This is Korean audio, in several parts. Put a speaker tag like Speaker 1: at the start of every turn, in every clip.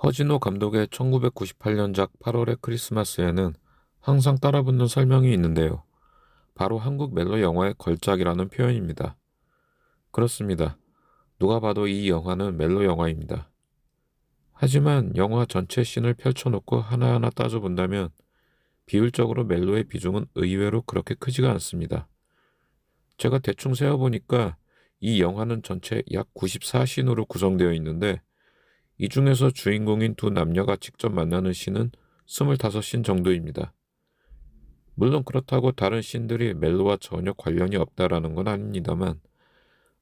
Speaker 1: 허진호 감독의 1998년작 8월의 크리스마스에는 항상 따라붙는 설명이 있는데요. 바로 한국 멜로 영화의 걸작이라는 표현입니다. 그렇습니다. 누가 봐도 이 영화는 멜로 영화입니다. 하지만 영화 전체 씬을 펼쳐놓고 하나하나 따져본다면 비율적으로 멜로의 비중은 의외로 그렇게 크지가 않습니다. 제가 대충 세어보니까 이 영화는 전체 약 94씬으로 구성되어 있는데 이 중에서 주인공인 두 남녀가 직접 만나는 씬은 25씬 정도입니다. 물론 그렇다고 다른 씬들이 멜로와 전혀 관련이 없다라는 건 아닙니다만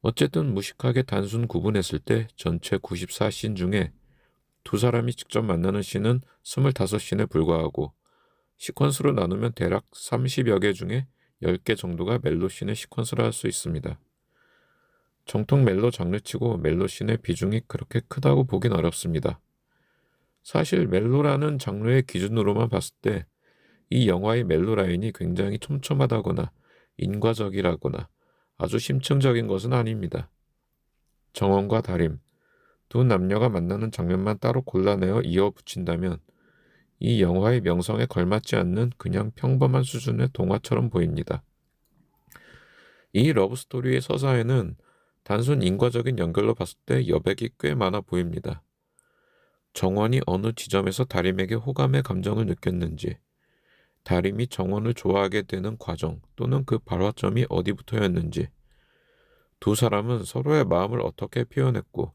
Speaker 1: 어쨌든 무식하게 단순 구분했을 때 전체 94씬 중에 두 사람이 직접 만나는 씬은 25씬에 불과하고 시퀀스로 나누면 대략 30여 개 중에 10개 정도가 멜로 씬의 시퀀스라 할 수 있습니다. 정통 멜로 장르치고 멜로 씬의 비중이 그렇게 크다고 보긴 어렵습니다. 사실 멜로라는 장르의 기준으로만 봤을 때 이 영화의 멜로 라인이 굉장히 촘촘하다거나 인과적이라거나 아주 심층적인 것은 아닙니다. 정원과 다림, 두 남녀가 만나는 장면만 따로 골라내어 이어붙인다면 이 영화의 명성에 걸맞지 않는 그냥 평범한 수준의 동화처럼 보입니다. 이 러브스토리의 서사에는 단순 인과적인 연결로 봤을 때 여백이 꽤 많아 보입니다. 정원이 어느 지점에서 다림에게 호감의 감정을 느꼈는지, 다림이 정원을 좋아하게 되는 과정 또는 그 발화점이 어디부터였는지, 두 사람은 서로의 마음을 어떻게 표현했고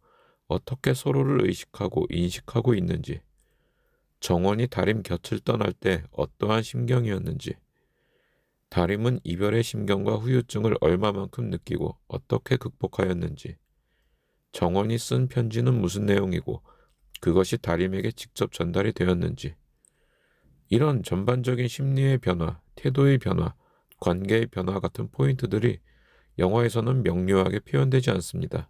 Speaker 1: 어떻게 서로를 의식하고 인식하고 있는지, 정원이 다림 곁을 떠날 때 어떠한 심경이었는지, 다림은 이별의 심경과 후유증을 얼마만큼 느끼고 어떻게 극복하였는지, 정원이 쓴 편지는 무슨 내용이고 그것이 다림에게 직접 전달이 되었는지, 이런 전반적인 심리의 변화, 태도의 변화, 관계의 변화 같은 포인트들이 영화에서는 명료하게 표현되지 않습니다.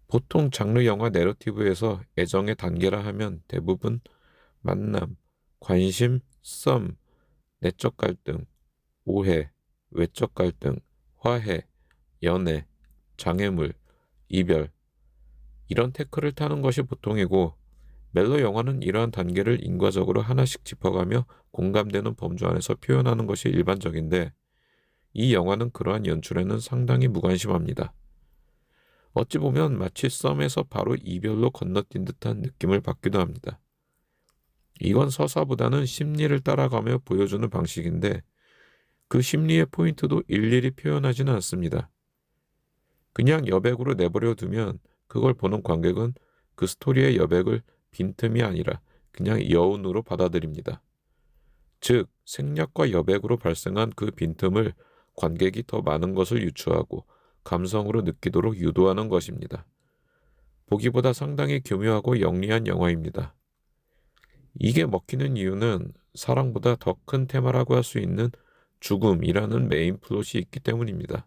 Speaker 1: 보통 장르 영화 내러티브에서 애정의 단계라 하면 대부분 만남, 관심, 썸, 내적 갈등, 오해, 외적 갈등, 화해, 연애, 장애물, 이별, 이런 태클을 타는 것이 보통이고 멜로 영화는 이러한 단계를 인과적으로 하나씩 짚어가며 공감되는 범주 안에서 표현하는 것이 일반적인데 이 영화는 그러한 연출에는 상당히 무관심합니다. 어찌 보면 마치 썸에서 바로 이별로 건너뛴 듯한 느낌을 받기도 합니다. 이건 서사보다는 심리를 따라가며 보여주는 방식인데 그 심리의 포인트도 일일이 표현하지는 않습니다. 그냥 여백으로 내버려 두면 그걸 보는 관객은 그 스토리의 여백을 빈틈이 아니라 그냥 여운으로 받아들입니다. 즉, 생략과 여백으로 발생한 그 빈틈을 관객이 더 많은 것을 유추하고 감성으로 느끼도록 유도하는 것입니다. 보기보다 상당히 교묘하고 영리한 영화입니다. 이게 먹히는 이유는 사랑보다 더 큰 테마라고 할 수 있는 죽음이라는 메인 플롯이 있기 때문입니다.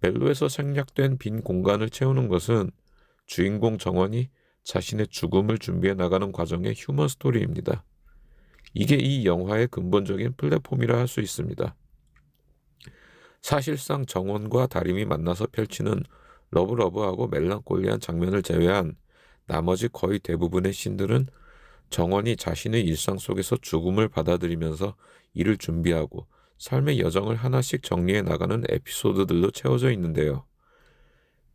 Speaker 1: 멜로에서 생략된 빈 공간을 채우는 것은 주인공 정원이 자신의 죽음을 준비해 나가는 과정의 휴먼 스토리입니다. 이게 이 영화의 근본적인 플랫폼이라 할 수 있습니다. 사실상 정원과 다림이 만나서 펼치는 러브러브하고 멜랑콜리한 장면을 제외한 나머지 거의 대부분의 씬들은 정원이 자신의 일상 속에서 죽음을 받아들이면서 이를 준비하고 삶의 여정을 하나씩 정리해 나가는 에피소드들로 채워져 있는데요.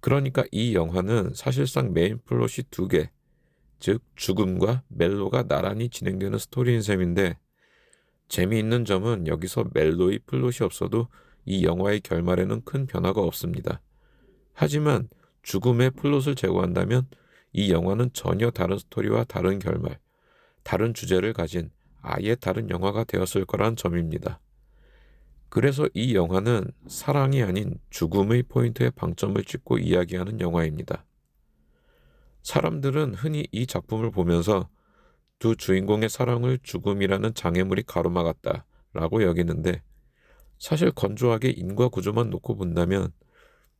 Speaker 1: 그러니까 이 영화는 사실상 메인 플롯이 두 개, 즉 죽음과 멜로가 나란히 진행되는 스토리인 셈인데 재미있는 점은 여기서 멜로의 플롯이 없어도 이 영화의 결말에는 큰 변화가 없습니다. 하지만 죽음의 플롯을 제거한다면 이 영화는 전혀 다른 스토리와 다른 결말, 다른 주제를 가진 아예 다른 영화가 되었을 거란 점입니다. 그래서 이 영화는 사랑이 아닌 죽음의 포인트에 방점을 찍고 이야기하는 영화입니다. 사람들은 흔히 이 작품을 보면서 두 주인공의 사랑을 죽음이라는 장애물이 가로막았다 라고 여기는데 사실 건조하게 인과 구조만 놓고 본다면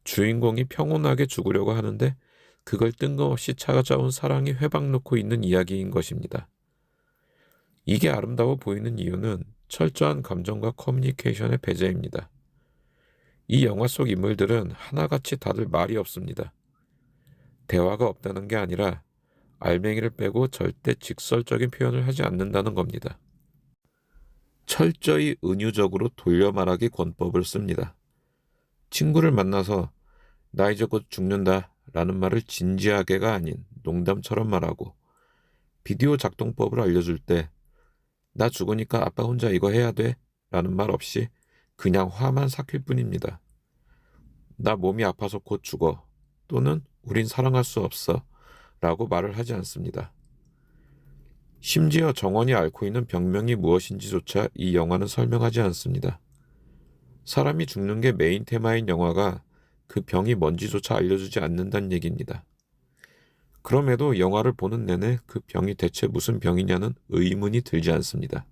Speaker 1: 주인공이 평온하게 죽으려고 하는데 그걸 뜬금없이 찾아온 사랑이 회방 놓고 있는 이야기인 것입니다. 이게 아름다워 보이는 이유는 철저한 감정과 커뮤니케이션의 배제입니다. 이 영화 속 인물들은 하나같이 다들 말이 없습니다. 대화가 없다는 게 아니라 알맹이를 빼고 절대 직설적인 표현을 하지 않는다는 겁니다. 철저히 은유적으로 돌려 말하기 권법을 씁니다. 친구를 만나서 나 이제 곧 죽는다 라는 말을 진지하게가 아닌 농담처럼 말하고, 비디오 작동법을 알려줄 때 나 죽으니까 아빠 혼자 이거 해야 돼 라는 말 없이 그냥 화만 삭힐 뿐입니다. 나 몸이 아파서 곧 죽어 또는 우린 사랑할 수 없어 라고 말을 하지 않습니다. 심지어 정원이 앓고 있는 병명이 무엇인지조차 이 영화는 설명하지 않습니다. 사람이 죽는 게 메인 테마인 영화가 그 병이 뭔지조차 알려주지 않는다는 얘기입니다. 그럼에도 영화를 보는 내내 그 병이 대체 무슨 병이냐는 의문이 들지 않습니다.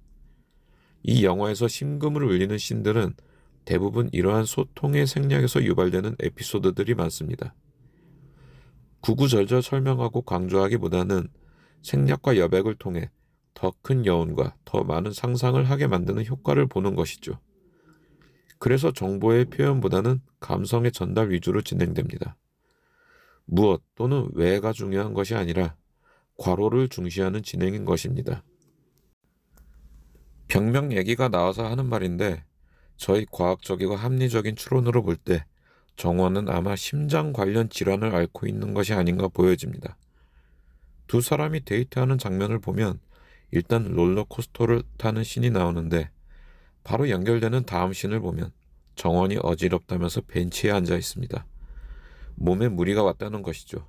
Speaker 1: 이 영화에서 심금을 울리는 씬들은 대부분 이러한 소통의 생략에서 유발되는 에피소드들이 많습니다. 구구절절 설명하고 강조하기보다는 생략과 여백을 통해 더 큰 여운과 더 많은 상상을 하게 만드는 효과를 보는 것이죠. 그래서 정보의 표현보다는 감성의 전달 위주로 진행됩니다. 무엇 또는 왜가 중요한 것이 아니라 과로를 중시하는 진행인 것입니다. 병명 얘기가 나와서 하는 말인데, 저희 과학적이고 합리적인 추론으로 볼 때 정원은 아마 심장 관련 질환을 앓고 있는 것이 아닌가 보여집니다. 두 사람이 데이트하는 장면을 보면 일단 롤러코스터를 타는 씬이 나오는데, 바로 연결되는 다음 씬을 보면 정원이 어지럽다면서 벤치에 앉아 있습니다. 몸에 무리가 왔다는 것이죠.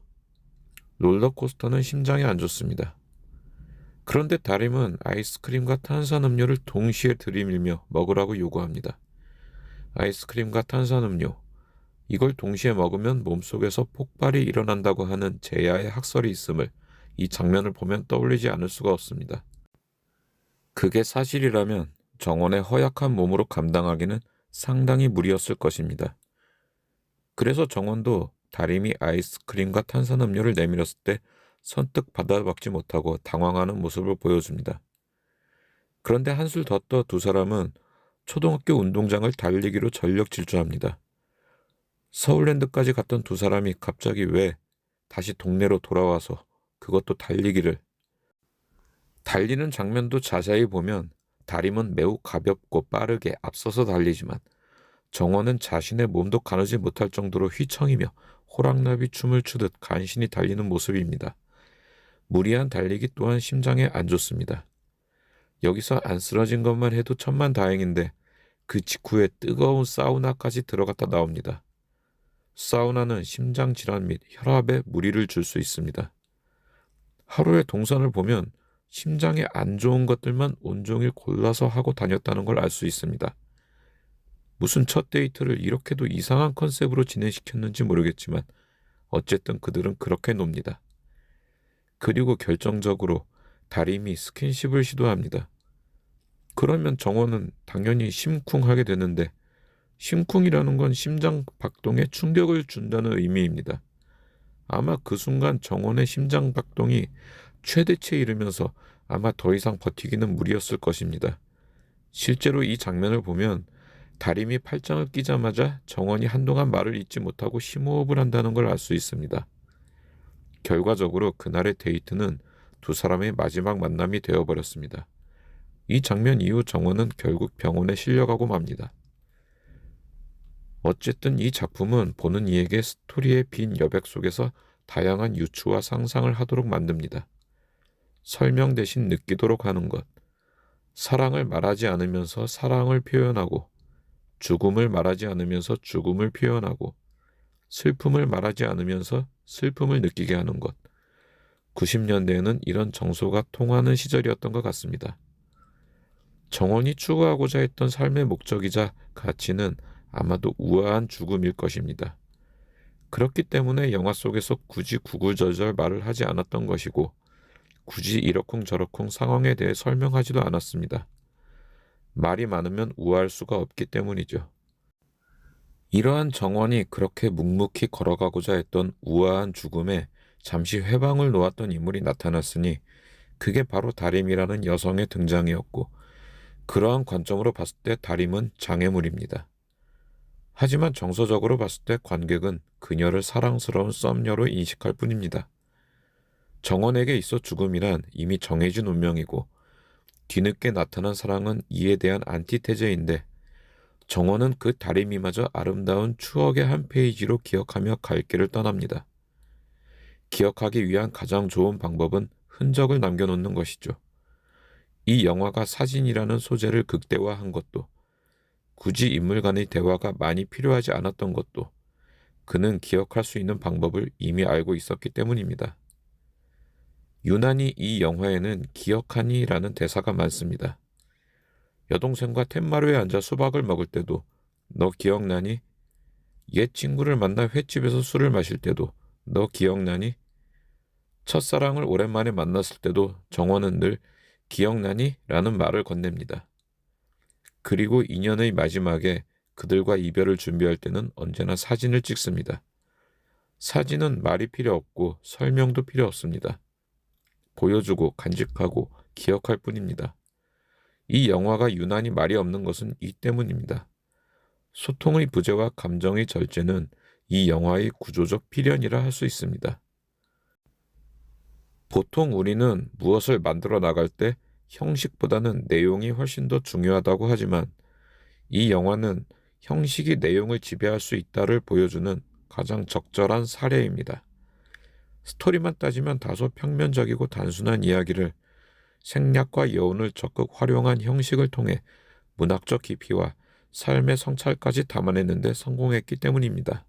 Speaker 1: 롤러코스터는 심장에 안 좋습니다. 그런데 다림은 아이스크림과 탄산음료를 동시에 들이밀며 먹으라고 요구합니다. 아이스크림과 탄산음료, 이걸 동시에 먹으면 몸속에서 폭발이 일어난다고 하는 제야의 학설이 있음을 이 장면을 보면 떠올리지 않을 수가 없습니다. 그게 사실이라면 정원의 허약한 몸으로 감당하기는 상당히 무리였을 것입니다. 그래서 정원도 다림이 아이스크림과 탄산음료를 내밀었을 때 선뜻 받아먹지 못하고 당황하는 모습을 보여줍니다. 그런데 한술 더 떠 두 사람은 초등학교 운동장을 달리기로 전력 질주합니다. 서울랜드까지 갔던 두 사람이 갑자기 왜 다시 동네로 돌아와서 그것도 달리기를. 달리는 장면도 자세히 보면 다림은 매우 가볍고 빠르게 앞서서 달리지만 정원은 자신의 몸도 가누지 못할 정도로 휘청이며 호랑나비 춤을 추듯 간신히 달리는 모습입니다. 무리한 달리기 또한 심장에 안 좋습니다. 여기서 안 쓰러진 것만 해도 천만다행인데 그 직후에 뜨거운 사우나까지 들어갔다 나옵니다. 사우나는 심장 질환 및 혈압에 무리를 줄 수 있습니다. 하루의 동선을 보면 심장에 안 좋은 것들만 온종일 골라서 하고 다녔다는 걸 알 수 있습니다. 무슨 첫 데이트를 이렇게도 이상한 컨셉으로 진행시켰는지 모르겠지만 어쨌든 그들은 그렇게 놉니다. 그리고 결정적으로 다림이 스킨십을 시도합니다. 그러면 정원은 당연히 심쿵하게 되는데, 심쿵이라는 건 심장 박동에 충격을 준다는 의미입니다. 아마 그 순간 정원의 심장 박동이 최대치에 이르면서 아마 더 이상 버티기는 무리였을 것입니다. 실제로 이 장면을 보면 다림이 팔짱을 끼자마자 정원이 한동안 말을 잇지 못하고 심호흡을 한다는 걸 알 수 있습니다. 결과적으로 그날의 데이트는 두 사람의 마지막 만남이 되어버렸습니다. 이 장면 이후 정원은 결국 병원에 실려가고 맙니다. 어쨌든 이 작품은 보는 이에게 스토리의 빈 여백 속에서 다양한 유추와 상상을 하도록 만듭니다. 설명 대신 느끼도록 하는 것, 사랑을 말하지 않으면서 사랑을 표현하고, 죽음을 말하지 않으면서 죽음을 표현하고, 슬픔을 말하지 않으면서 슬픔을 느끼게 하는 것. 90년대에는 이런 정서가 통하는 시절이었던 것 같습니다. 정원이 추구하고자 했던 삶의 목적이자 가치는 아마도 우아한 죽음일 것입니다. 그렇기 때문에 영화 속에서 굳이 구구절절 말을 하지 않았던 것이고, 굳이 이러쿵저러쿵 상황에 대해 설명하지도 않았습니다. 말이 많으면 우아할 수가 없기 때문이죠. 이러한 정원이 그렇게 묵묵히 걸어가고자 했던 우아한 죽음에 잠시 회방을 놓았던 인물이 나타났으니 그게 바로 다림이라는 여성의 등장이었고, 그러한 관점으로 봤을 때 다림은 장애물입니다. 하지만 정서적으로 봤을 때 관객은 그녀를 사랑스러운 썸녀로 인식할 뿐입니다. 정원에게 있어 죽음이란 이미 정해진 운명이고 뒤늦게 나타난 사랑은 이에 대한 안티테제인데 정원은 그 다리미마저 아름다운 추억의 한 페이지로 기억하며 갈 길을 떠납니다. 기억하기 위한 가장 좋은 방법은 흔적을 남겨놓는 것이죠. 이 영화가 사진이라는 소재를 극대화한 것도, 굳이 인물 간의 대화가 많이 필요하지 않았던 것도 그는 기억할 수 있는 방법을 이미 알고 있었기 때문입니다. 유난히 이 영화에는 기억하니라는 대사가 많습니다. 여동생과 텐마루에 앉아 수박을 먹을 때도 너 기억나니? 옛 친구를 만나 횟집에서 술을 마실 때도 너 기억나니? 첫사랑을 오랜만에 만났을 때도 정원은 늘 기억나니? 라는 말을 건넵니다. 그리고 인연의 마지막에 그들과 이별을 준비할 때는 언제나 사진을 찍습니다. 사진은 말이 필요 없고 설명도 필요 없습니다. 보여주고 간직하고 기억할 뿐입니다. 이 영화가 유난히 말이 없는 것은 이 때문입니다. 소통의 부재와 감정의 절제는 이 영화의 구조적 필연이라 할 수 있습니다. 보통 우리는 무엇을 만들어 나갈 때 형식보다는 내용이 훨씬 더 중요하다고 하지만 이 영화는 형식이 내용을 지배할 수 있다를 보여주는 가장 적절한 사례입니다. 스토리만 따지면 다소 평면적이고 단순한 이야기를 생략과 여운을 적극 활용한 형식을 통해 문학적 깊이와 삶의 성찰까지 담아내는 데 성공했기 때문입니다.